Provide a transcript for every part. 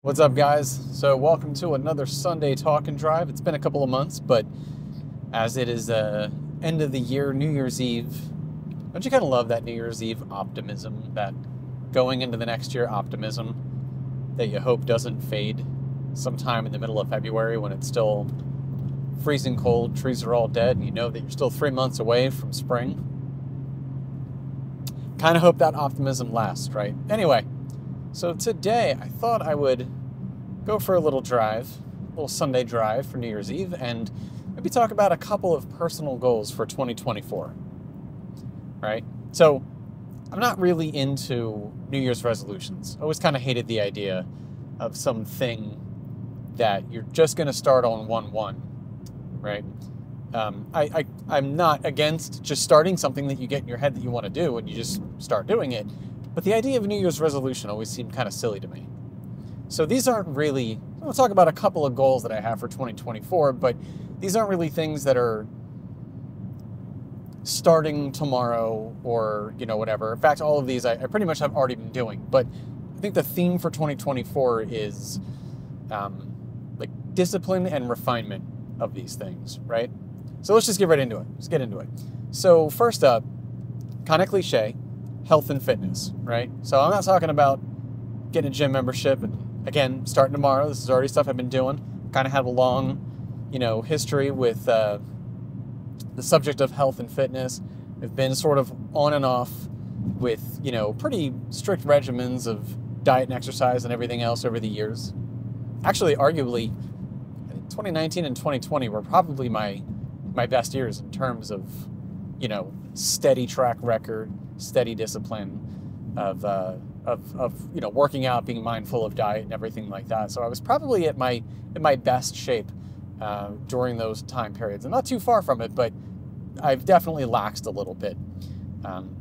What's up, guys? So welcome to another Sunday Talk and Drive. It's been a couple of months, but as it is end of the year, New Year's Eve, don't you kind of love that New Year's Eve optimism, that going into the next year optimism that you hope doesn't fade sometime in the middle of February when it's still freezing cold, trees are all dead, and you know that you're still 3 months away from spring? Kind of hope that optimism lasts, right? Anyway, so today I thought I would go for a little drive, a little Sunday drive for New Year's Eve, and maybe talk about a couple of personal goals for 2024, right? So I'm not really into New Year's resolutions. I always kind of hated the idea of something that you're just going to start on 1/1, right? I'm not against just starting something that you get in your head that you want to do and you just start doing it. But the idea of a New Year's resolution always seemed kind of silly to me. So these aren't really, I'll talk about a couple of goals that I have for 2024, but these aren't really things that are starting tomorrow or, whatever. In fact, all of these I pretty much have already been doing. But I think the theme for 2024 is like discipline and refinement of these things, right? So let's just get right into it. Let's get into it. So first up, kind of cliche, health and fitness, right? So I'm not talking about getting a gym membership and, again, starting tomorrow. This is already stuff I've been doing. Kind of have a long, history with the subject of health and fitness. I've been sort of on and off with, pretty strict regimens of diet and exercise and everything else over the years. Actually, arguably, 2019 and 2020 were probably my best years in terms of, steady track record, steady discipline of working out, being mindful of diet and everything like that. So I was probably at my best shape during those time periods, and not too far from it, but I've definitely laxed a little bit.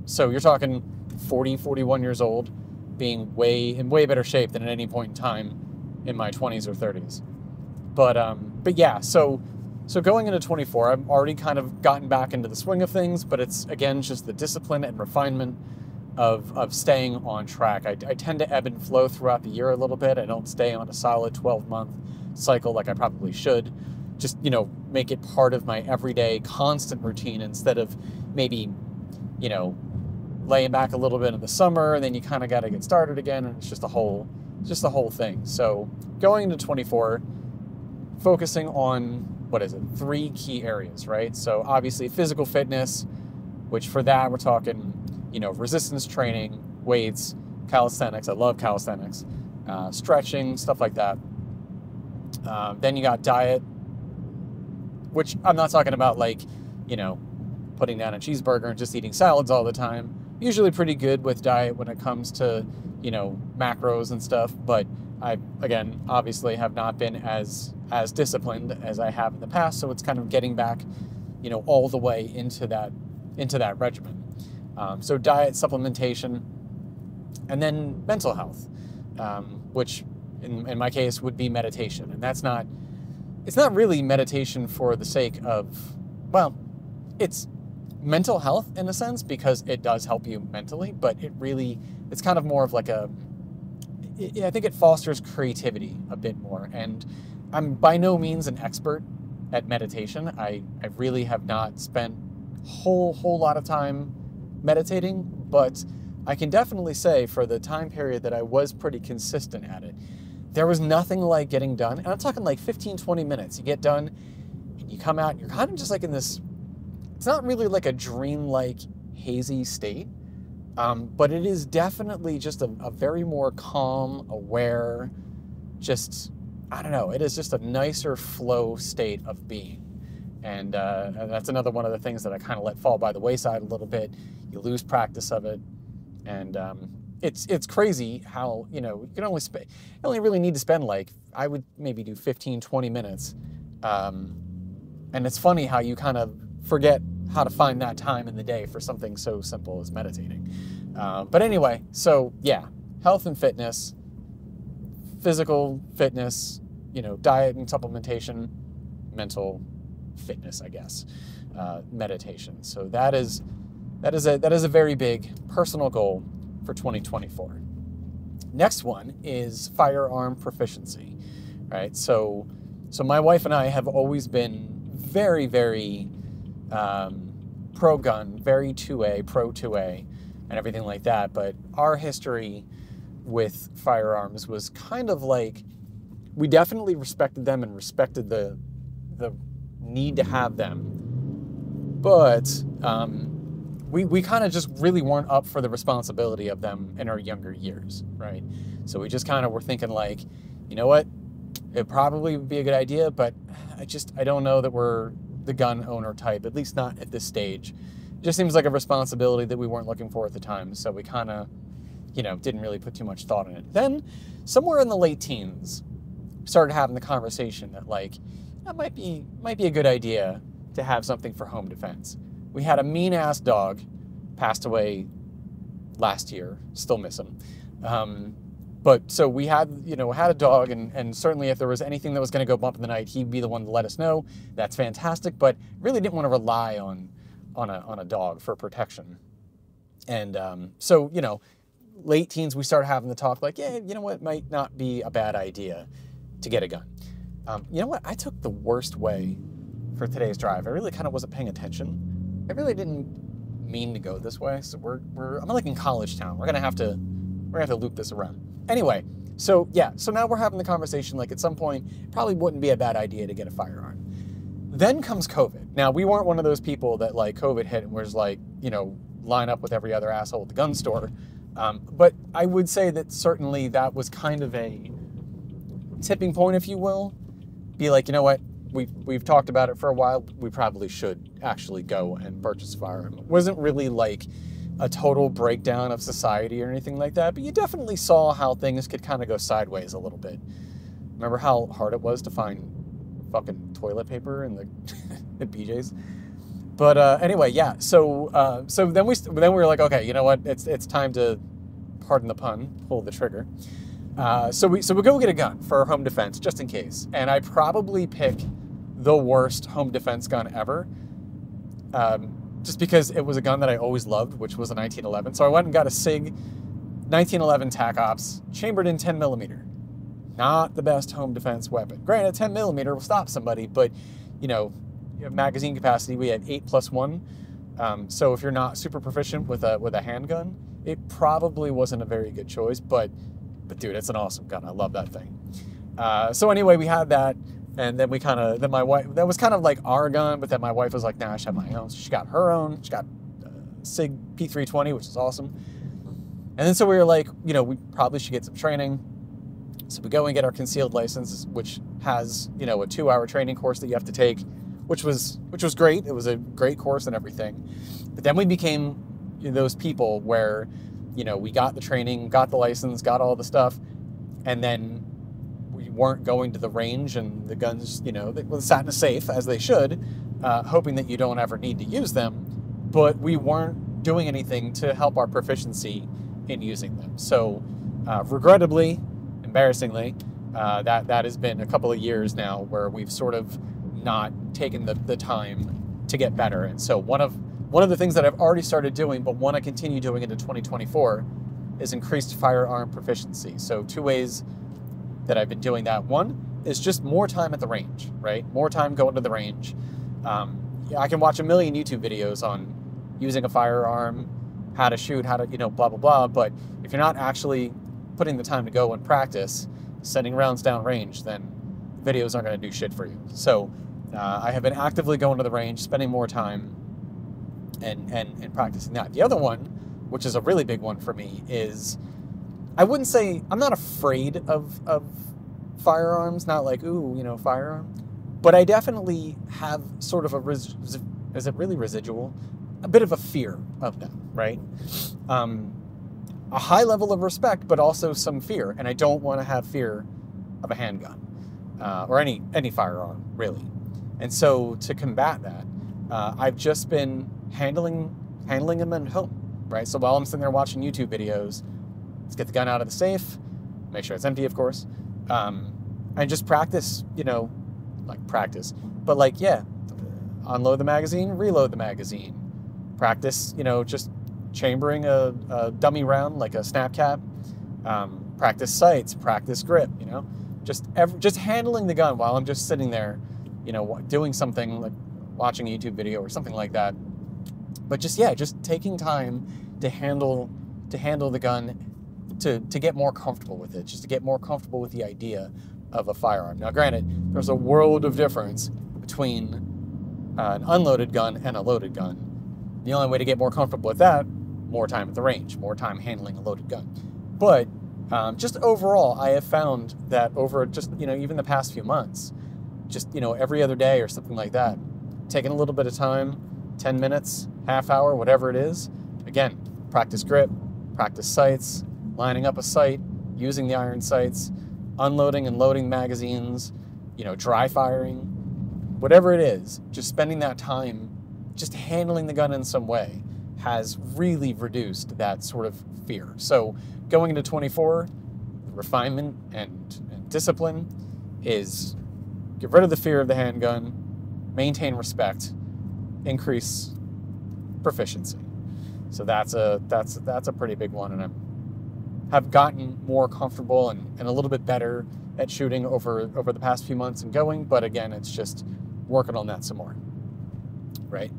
So you're talking 40, 41 years old, being in way better shape than at any point in time in my 20s or 30s. But yeah, so going into 24, I've already kind of gotten back into the swing of things, but it's, again, just the discipline and refinement of staying on track. I tend to ebb and flow throughout the year a little bit. I don't stay on a solid 12-month cycle like I probably should. Just, make it part of my everyday constant routine instead of maybe, laying back a little bit in the summer and then you kind of got to get started again, and it's just the whole thing. So going into 24, focusing on, 3 key areas, right? So obviously physical fitness, which for that we're talking, resistance training, weights, calisthenics. I love calisthenics, stretching, stuff like that. Then you got diet, which I'm not talking about like, putting down a cheeseburger and just eating salads all the time. Usually pretty good with diet when it comes to, macros and stuff, but I, again, obviously have not been as disciplined as I have in the past, so it's kind of getting back, all the way into that regimen. So diet, supplementation, and then mental health, which in my case would be meditation. And it's not really meditation for the sake of, it's mental health in a sense because it does help you mentally, but it's kind of more of like I think it fosters creativity a bit more. And I'm by no means an expert at meditation. I really have not spent a whole lot of time meditating, but I can definitely say for the time period that I was pretty consistent at it, there was nothing like getting done. And I'm talking like 15, 20 minutes. You get done and you come out and you're kind of just like in this, it's not really like a dream-like hazy state, but it is definitely just a very more calm, aware, just, I don't know, it is just a nicer flow state of being. And that's another one of the things that I kind of let fall by the wayside a little bit. You lose practice of it. And it's crazy how, you can only really need to spend like, I would maybe do 15, 20 minutes. And it's funny how you kind of forget how to find that time in the day for something so simple as meditating. But anyway, so yeah, health and fitness, physical fitness, diet and supplementation, mental fitness, I guess, meditation. So that is a very big personal goal for 2024. Next one is firearm proficiency, right? So my wife and I have always been very, very pro-gun, very 2A, pro 2A, and everything like that. But our history with firearms was kind of like, we definitely respected them and respected the need to have them. But we kind of just really weren't up for the responsibility of them in our younger years, right? So we just kind of were thinking like, you know what? It probably would be a good idea, but I don't know that we're the gun owner type, at least not at this stage. It just seems like a responsibility that we weren't looking for at the time. So we kind of, didn't really put too much thought in it. Then somewhere in the late teens, started having the conversation that like, that might be a good idea to have something for home defense. We had a mean-ass dog, passed away last year, still miss him. But so we had a dog, and certainly if there was anything that was going to go bump in the night, he'd be the one to let us know. That's fantastic, but really didn't want to rely on a dog for protection. And so, late teens, we started having the talk like, yeah, you know what, might not be a bad idea to get a gun. You know what, I took the worst way for today's drive. I really kind of wasn't paying attention. I really didn't mean to go this way. So I'm like in college town. We're gonna have to loop this around. Anyway, so yeah, so now we're having the conversation like at some point, it probably wouldn't be a bad idea to get a firearm. Then comes COVID. Now, we weren't one of those people that like COVID hit and was like, line up with every other asshole at the gun store. But I would say that certainly that was kind of a tipping point, if you will. Be like, you know what? We've talked about it for a while. We probably should actually go and purchase a firearm. It wasn't really like a total breakdown of society or anything like that, but you definitely saw how things could kind of go sideways a little bit. Remember how hard it was to find fucking toilet paper in the at BJ's? But anyway, yeah. So then we were like, okay, you know what? It's time to, pardon the pun, pull the trigger. So we go get a gun for home defense just in case, and I probably pick the worst home defense gun ever, just because it was a gun that I always loved, which was a 1911. So I went and got a SIG 1911 Tac Ops, chambered in 10mm. Not the best home defense weapon. Granted, 10mm will stop somebody, but magazine capacity, we had 8+1. So if you're not super proficient with a handgun, it probably wasn't a very good choice. But dude, it's an awesome gun. I love that thing. So anyway, we had that. And then my wife, that was kind of like our gun, but then my wife was like, nah, I should have my own. So she got her own. She got SIG P320, which is awesome. And then so we were like, we probably should get some training. So we go and get our concealed license, which has, a 2-hour training course that you have to take, which was great. It was a great course and everything. But then we became those people where, we got the training, got the license, got all the stuff, and then we weren't going to the range, and the guns, they sat in a safe, as they should, hoping that you don't ever need to use them, but we weren't doing anything to help our proficiency in using them. So regrettably, embarrassingly, that has been a couple of years now where we've sort of not taken the time to get better. And so one of the things that I've already started doing, but want to continue doing into 2024, is increased firearm proficiency. So 2 ways that I've been doing that. One is just more time at the range, right? More time going to the range. I can watch a million YouTube videos on using a firearm, how to shoot, how to, blah, blah, blah. But if you're not actually putting the time to go and practice sending rounds down range, then videos aren't going to do shit for you. So I have been actively going to the range, spending more time and practicing that. The other one, which is a really big one for me, is I wouldn't say I'm not afraid of firearms, not like, ooh, firearm, but I definitely have sort of is it really residual? A bit of a fear of them, right? A high level of respect, but also some fear, and I don't want to have fear of a handgun or any firearm, really. And so to combat that, I've just been handling them at home, right? So while I'm sitting there watching YouTube videos, let's get the gun out of the safe, make sure it's empty, of course, and just practice, unload the magazine, reload the magazine, practice, just chambering a dummy round like a snap cap, practice sights, practice grip, you know, just handling the gun while I'm just sitting there, you know, doing something like watching a YouTube video or something like that. But just taking time to handle the gun, to get more comfortable with it, just to get more comfortable with the idea of a firearm. Now, granted, there's a world of difference between an unloaded gun and a loaded gun. The only way to get more comfortable with that, more time at the range, more time handling a loaded gun. But just overall, I have found that over just, you know, even the past few months, just, you know, every other day or something like that, taking a little bit of time, 10 minutes, half hour, whatever it is, again, practice grip, practice sights, lining up a sight, using the iron sights, unloading and loading magazines, you know, dry firing, whatever it is, just spending that time just handling the gun in some way has really reduced that sort of fear. So going into 24, refinement and discipline is get rid of the fear of the handgun, maintain respect, increase proficiency. So that's a pretty big one, and I have gotten more comfortable and a little bit better at shooting over the past few months and going, but again, it's just working on that some more, right?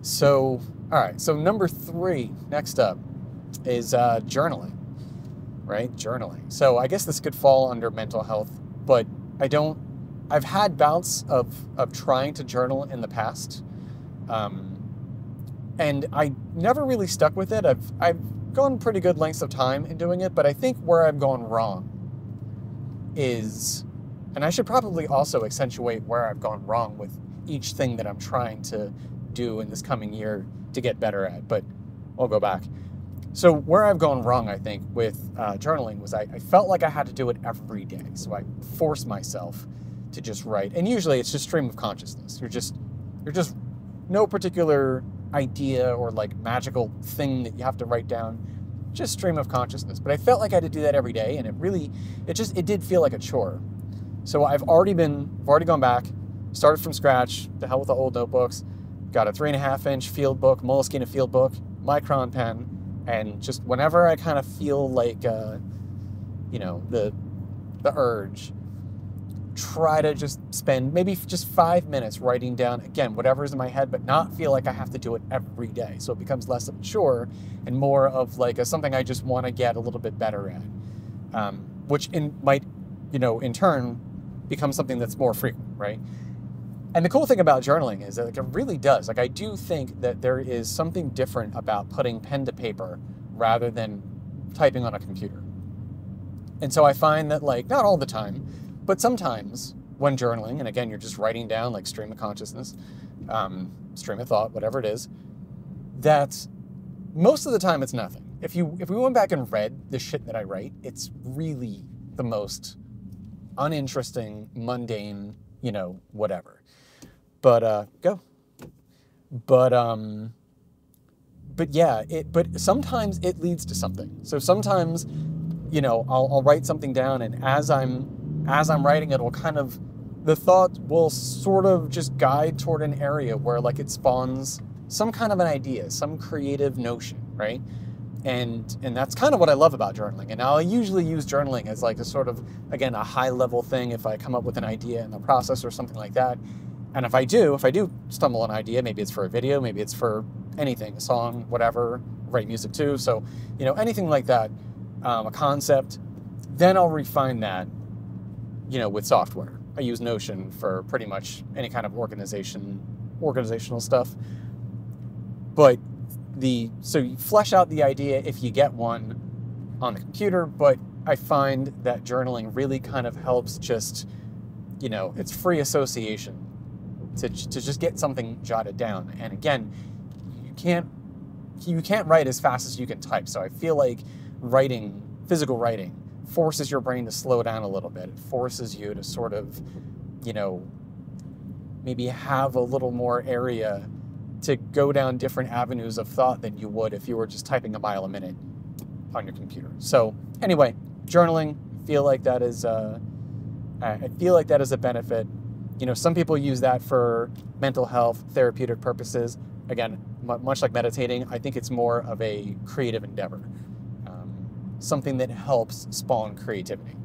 So, all right, so number 3, next up, is journaling, right? Journaling. So I guess this could fall under mental health, but I've had bouts of trying to journal in the past, and I never really stuck with it. I've gone pretty good lengths of time in doing it, but I think where I've gone wrong is, and I should probably also accentuate where I've gone wrong with each thing that I'm trying to do in this coming year to get better at, but I'll go back. So where I've gone wrong, I think, with journaling was I felt like I had to do it every day. So I forced myself to just write. And usually it's just stream of consciousness. You're just no particular idea or like magical thing that you have to write down, just stream of consciousness. But I felt like I had to do that every day, and it did feel like a chore. So I've already gone back, started from scratch, the hell with the old notebooks, got a 3.5-inch field book, Moleskine field book, Micron pen, and just whenever I kind of feel like, you know, the urge, try to just spend maybe just 5 minutes writing down, again, whatever's in my head, but not feel like I have to do it every day. So it becomes less of a chore and more of like something I just want to get a little bit better at, which might, you know, in turn become something that's more frequent, right? And the cool thing about journaling is that like, it really does. Like, I do think that there is something different about putting pen to paper rather than typing on a computer. And so I find that, like, not all the time, but sometimes when journaling, and again, you're just writing down like stream of consciousness, stream of thought, whatever it is, that most of the time it's nothing. If we went back and read the shit that I write, it's really the most uninteresting, mundane, you know, whatever. But yeah, but sometimes it leads to something. So sometimes, you know, I'll write something down, and as I'm writing it, the thought will sort of just guide toward an area where like it spawns some kind of an idea, some creative notion, right? And that's kind of what I love about journaling. And I'll usually use journaling as like a sort of, again, a high level thing if I come up with an idea in the process or something like that. And if I do stumble on an idea, maybe it's for a video, maybe it's for anything, a song, whatever, write music too. So, you know, anything like that, a concept, then I'll refine that, you know, with software. I use Notion for pretty much any kind of organizational stuff. But so you flesh out the idea if you get one on the computer, but I find that journaling really kind of helps just, you know, it's free association to just get something jotted down. And again, you can't write as fast as you can type. So I feel like physical writing, forces your brain to slow down a little bit. It forces you to sort of, you know, maybe have a little more area to go down different avenues of thought than you would if you were just typing a mile a minute on your computer. So anyway, journaling, I feel like that is a benefit. You know, some people use that for mental health, therapeutic purposes. Again, much like meditating, I think it's more of a creative endeavor. something that helps spawn creativity.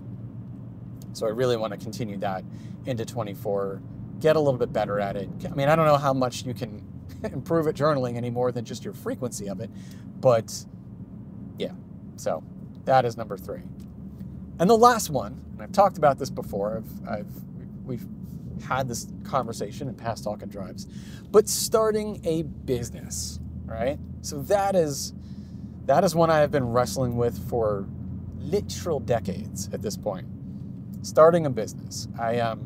So I really want to continue that into 24, get a little bit better at it. I mean, I don't know how much you can improve at journaling any more than just your frequency of it, but yeah, so that is number 3. And the last one, and I've talked about this before, we've had this conversation in past Talk and Drives, but starting a business, right? So that is one I have been wrestling with for literal decades at this point. Starting a business. I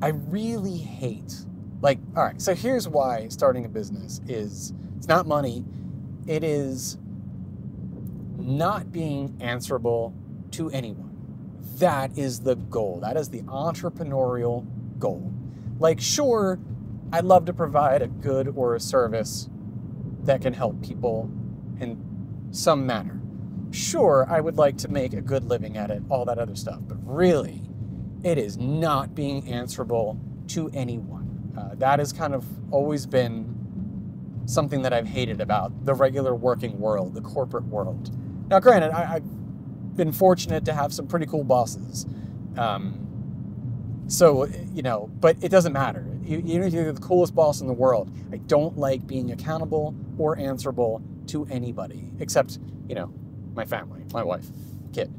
really hate, like, all right, so here's why starting a business is, it's not money, it is not being answerable to anyone. That is the goal. That is the entrepreneurial goal. Like, sure, I'd love to provide a good or a service that can help people in some manner. Sure, I would like to make a good living at it, all that other stuff, but really, it is not being answerable to anyone. That has kind of always been something that I've hated about the regular working world, the corporate world. Now, granted, I've been fortunate to have some pretty cool bosses. So, you know, but it doesn't matter. Even if you're the coolest boss in the world, I don't like being accountable or answerable to anybody, except, you know, my family, my wife, kid.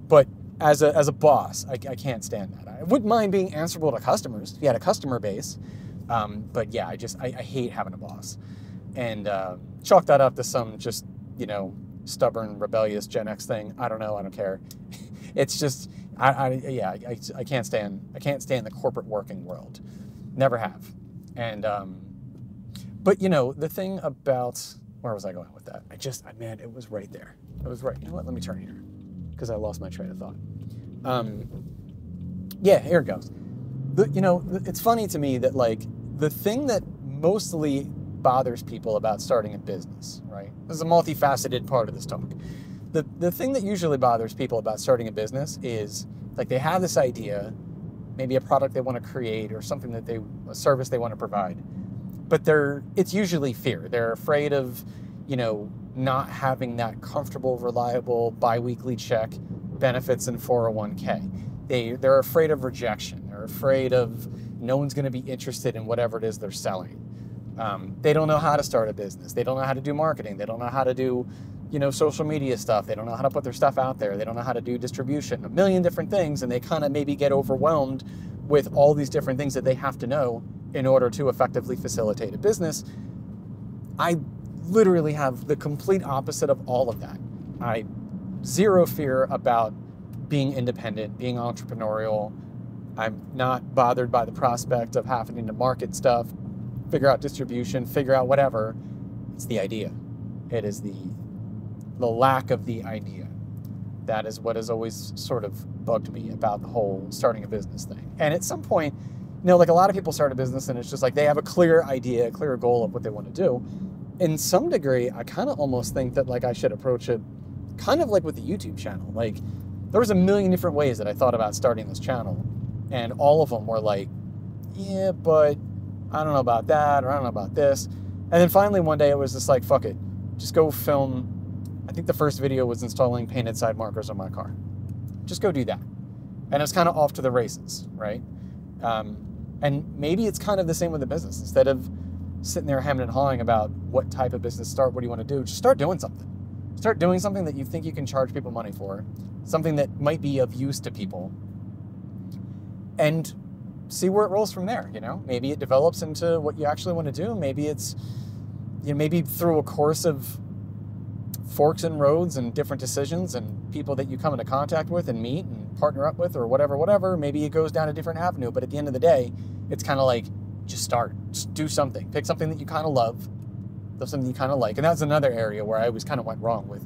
But as a boss, I can't stand that. I wouldn't mind being answerable to customers if you had a customer base. But yeah, I hate having a boss. And chalk that up to some just, you know, stubborn, rebellious Gen X thing. I don't know. I don't care. It's just, I can't stand the corporate working world. Never have. And, but you know, the thing about, where was I going with that? Man, it was right there. It was right. You know what? Let me turn here because I lost my train of thought. Yeah, here it goes. It's funny to me that, like, the thing that mostly bothers people about starting a business, right? This is a multifaceted part of this talk. The thing that usually bothers people about starting a business is, like, they have this idea, maybe a product they want to create or something a service they want to provide, but it's usually fear. They're afraid of, you know, not having that comfortable, reliable, bi-weekly check, benefits, and 401k. They're afraid of rejection. They're afraid of no one's going to be interested in whatever it is they're selling. They don't know how to start a business. They don't know how to do marketing. They don't know how to do, you know, social media stuff. They don't know how to put their stuff out there. They don't know how to do distribution, a million different things, and they kind of maybe get overwhelmed with all these different things that they have to know in order to effectively facilitate a business. I literally have the complete opposite of all of that. I zero fear about being independent, being entrepreneurial. I'm not bothered by the prospect of having to market stuff, figure out distribution, figure out whatever. It's the idea. It is the lack of the idea. That is what has always sort of bugged me about the whole starting a business thing. And at some point, you know, like, a lot of people start a business and it's just like they have a clear idea, a clear goal of what they want to do. In some degree, I kind of almost think that, like, I should approach it kind of like with the YouTube channel. Like, there was a million different ways that I thought about starting this channel, and all of them were like, yeah, but I don't know about that, or I don't know about this. And then finally one day it was just like, fuck it, just go film. I think the first video was installing painted side markers on my car. Just go do that. And it was kind of off to the races, right? And maybe it's kind of the same with the business. Instead of sitting there hemming and hawing about what type of business start, what do you want to do, just start doing something. Start doing something that you think you can charge people money for, something that might be of use to people, and see where it rolls from there. You know, maybe it develops into what you actually want to do. Maybe it's, you know, maybe through a course of forks and roads and different decisions and people that you come into contact with and meet and partner up with, or whatever, maybe it goes down a different avenue. But at the end of the day, it's kind of like, just start, just do something, pick something that you kind of love, something you kind of like. And that's another area where I always kind of went wrong with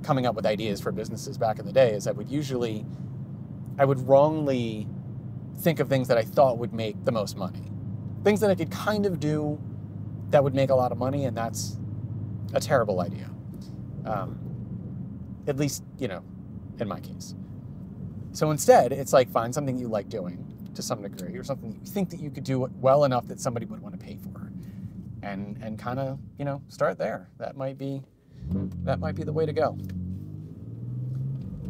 coming up with ideas for businesses back in the day, is I would wrongly think of things that I thought would make the most money, things that I could kind of do that would make a lot of money, and that's a terrible idea. At least, you know, in my case. So instead, it's like, find something you like doing to some degree, or something that you think that you could do well enough that somebody would want to pay for, and kind of, you know, start there. That might be the way to go.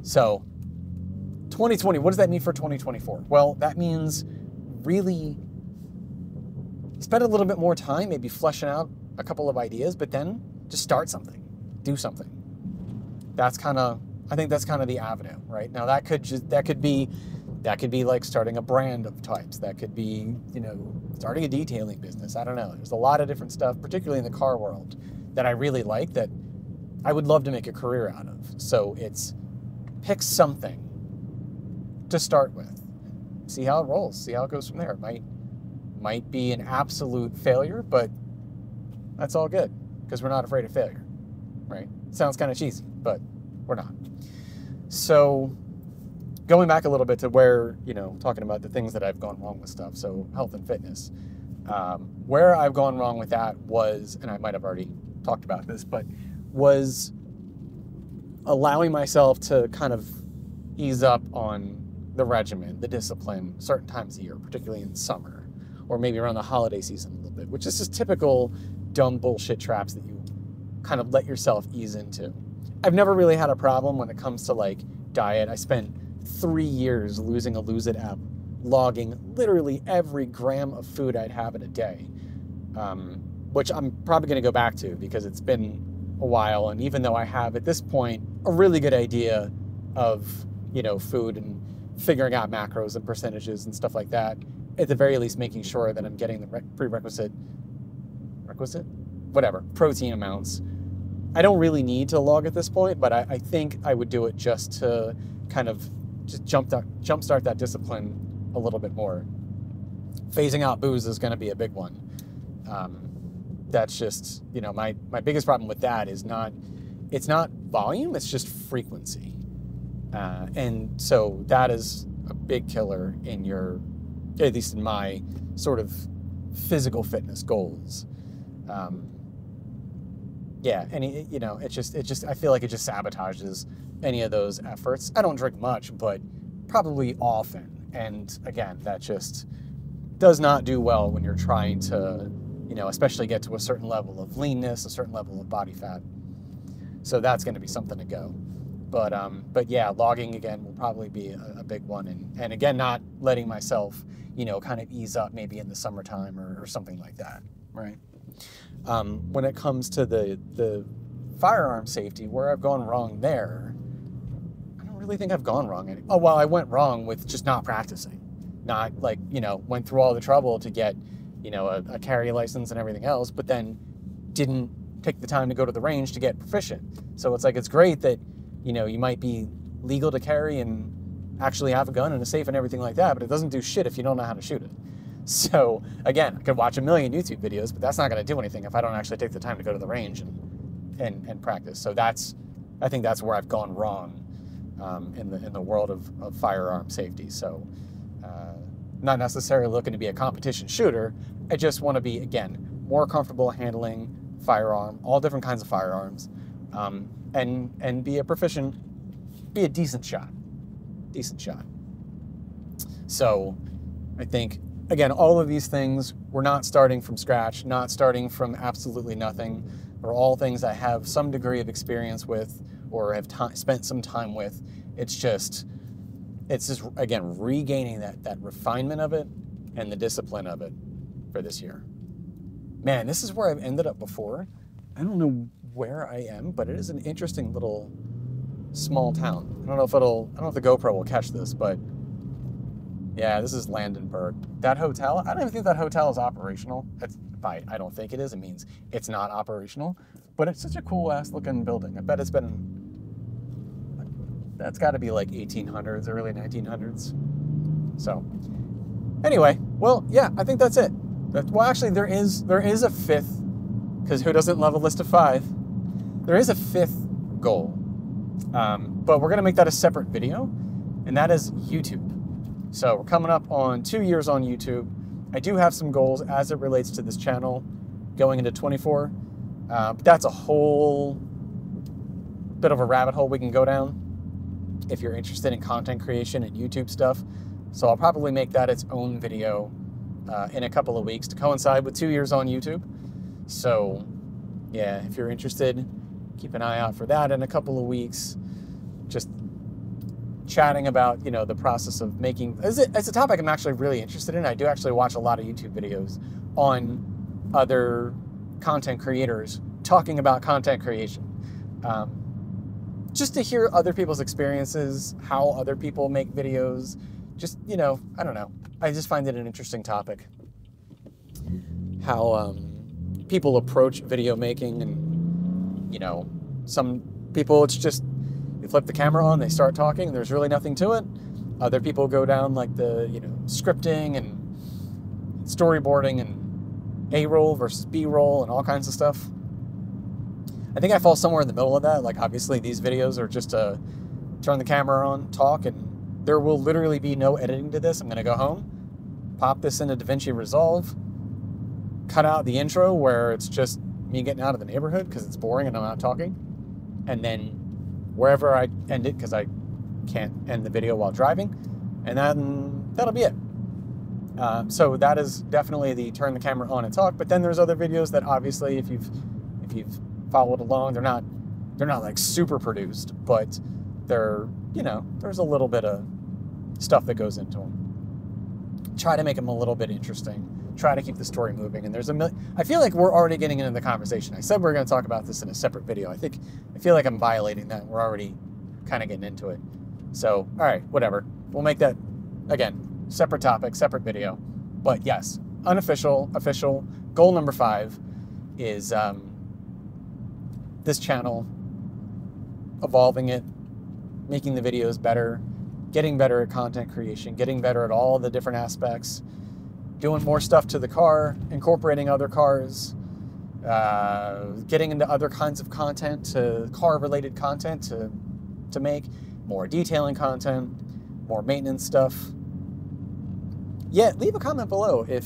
So 2020, what does that mean for 2024? Well, that means really spend a little bit more time, maybe fleshing out a couple of ideas, but then just start something, do something. I think that's kind of the avenue, right? Now that could be like starting a brand of types. That could be, starting a detailing business. I don't know. There's a lot of different stuff, particularly in the car world, that I really like, that I would love to make a career out of. So it's pick something to start with. See how it rolls. See how it goes from there. It might be an absolute failure, but that's all good because we're not afraid of failure, right? Sounds kind of cheesy, but we're not. So going back a little bit to where, talking about the things that I've gone wrong with stuff, so health and fitness. Where I've gone wrong with that was, and I might have already talked about this, but was allowing myself to kind of ease up on the regimen, the discipline, certain times of year, particularly in summer, or maybe around the holiday season a little bit, which is just typical dumb bullshit traps that you kind of let yourself ease into. I've never really had a problem when it comes to like diet. I spent 3 years losing a Lose It app, logging literally every gram of food I'd have in a day, which I'm probably going to go back to because it's been a while. And even though I have at this point a really good idea of, food and figuring out macros and percentages and stuff like that, at the very least making sure that I'm getting the prerequisite protein amounts. I don't really need to log at this point, but I think I would do it just to kind of just jumpstart that discipline a little bit more. Phasing out booze is going to be a big one. That's just, my biggest problem with that is it's not volume, it's just frequency. And so that is a big killer in your, at least in my sort of physical fitness goals. It just, I feel like it just sabotages any of those efforts. I don't drink much, but probably often. And again, that just does not do well when you're trying to, especially get to a certain level of leanness, a certain level of body fat. So that's going to be something to go. But yeah, logging again will probably be a big one. And again, not letting myself, kind of ease up maybe in the summertime or something like that, right? When it comes to the firearm safety, where I've gone wrong there, I don't really think I've gone wrong. I went wrong with just not practicing. Not like, went through all the trouble to get, a carry license and everything else, but then didn't take the time to go to the range to get proficient. So it's like, it's great that, you might be legal to carry and actually have a gun and a safe and everything like that, but it doesn't do shit if you don't know how to shoot it. So again, I could watch a million YouTube videos, but that's not going to do anything if I don't actually take the time to go to the range and practice. So I think that's where I've gone wrong in the world of firearm safety. So not necessarily looking to be a competition shooter. I just want to be, again, more comfortable handling firearm, all different kinds of firearms, and be a decent shot. So I think, again, all of these things, we're not starting from scratch, not starting from absolutely nothing. They're all things I have some degree of experience with or have spent some time with. It's just, again, regaining that refinement of it and the discipline of it for this year. Man, this is where I've ended up before. I don't know where I am, but it is an interesting little small town. I don't know if the GoPro will catch this, but yeah, this is Landenberg. That hotel, I don't even think that hotel is operational. I don't think it is. It means it's not operational, but it's such a cool ass looking building. I bet that's got to be like 1800s, early 1900s. So anyway, well, yeah, I think that's it. Well, actually, there is a fifth, because who doesn't love a list of 5? There is a 5th goal, but we're going to make that a separate video, and that is YouTube. So we're coming up on 2 years on YouTube. I do have some goals as it relates to this channel going into 24, but that's a whole bit of a rabbit hole we can go down if you're interested in content creation and YouTube stuff. So I'll probably make that its own video in a couple of weeks to coincide with 2 years on YouTube. So yeah, if you're interested, keep an eye out for that in a couple of weeks. Just chatting about, you know, the process of making. It's a topic I'm actually really interested in. I do actually watch a lot of YouTube videos on other content creators talking about content creation. Just to hear other people's experiences, how other people make videos. Just, you know, I don't know. I just find it an interesting topic. How people approach video making, and, you know, some people, it's just, you flip the camera on, they start talking, there's really nothing to it. Other people go down like the, you know, scripting and storyboarding and A-roll versus B-roll and all kinds of stuff. I think I fall somewhere in the middle of that. Like, obviously these videos are just to turn the camera on, talk, and there will literally be no editing to this. I'm going to go home, pop this into DaVinci Resolve, cut out the intro where it's just me getting out of the neighborhood because it's boring and I'm not talking, and then wherever I end it, because I can't end the video while driving, and then that'll be it. So that is definitely the turn the camera on and talk. But then there's other videos that obviously, if you've followed along, they're not like super produced, but they're, you know, there's a little bit of stuff that goes into them. Try to make them a little bit interesting. Try to keep the story moving. And there's I feel like we're already getting into the conversation. I said we're going to talk about this in a separate video. I feel like I'm violating that. We're already kind of getting into it. So, all right, whatever. We'll make that, again, separate topic, separate video. But yes, unofficial, official, goal number 5 is this channel, evolving it, making the videos better, getting better at content creation, getting better at all the different aspects, doing more stuff to the car, incorporating other cars, getting into other kinds of content, to car-related content to make, more detailing content, more maintenance stuff. Yeah, leave a comment below if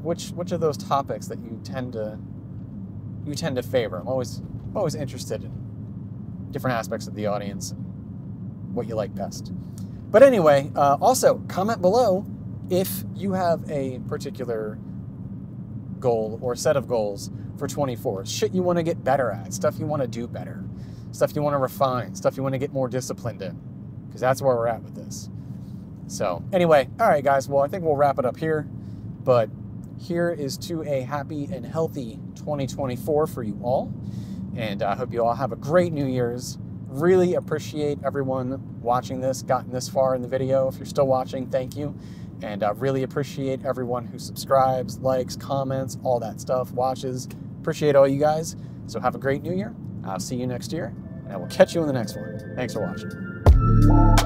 which of those topics that you tend to favor. I'm always interested in different aspects of the audience and what you like best. But anyway, also comment below if you have a particular goal or set of goals for 24. Shit you want to get better at, stuff you want to do better, stuff you want to refine, stuff you want to get more disciplined in, because that's where we're at with this. So anyway, all right, guys. Well, I think we'll wrap it up here. But here is to a happy and healthy 2024 for you all. And I hope you all have a great New Year's. Really appreciate everyone watching this, gotten this far in the video. If you're still watching, thank you. And I really appreciate everyone who subscribes, likes, comments, all that stuff, watches. Appreciate all you guys. So have a great New Year. I'll see you next year, and I will catch you in the next one. Thanks for watching.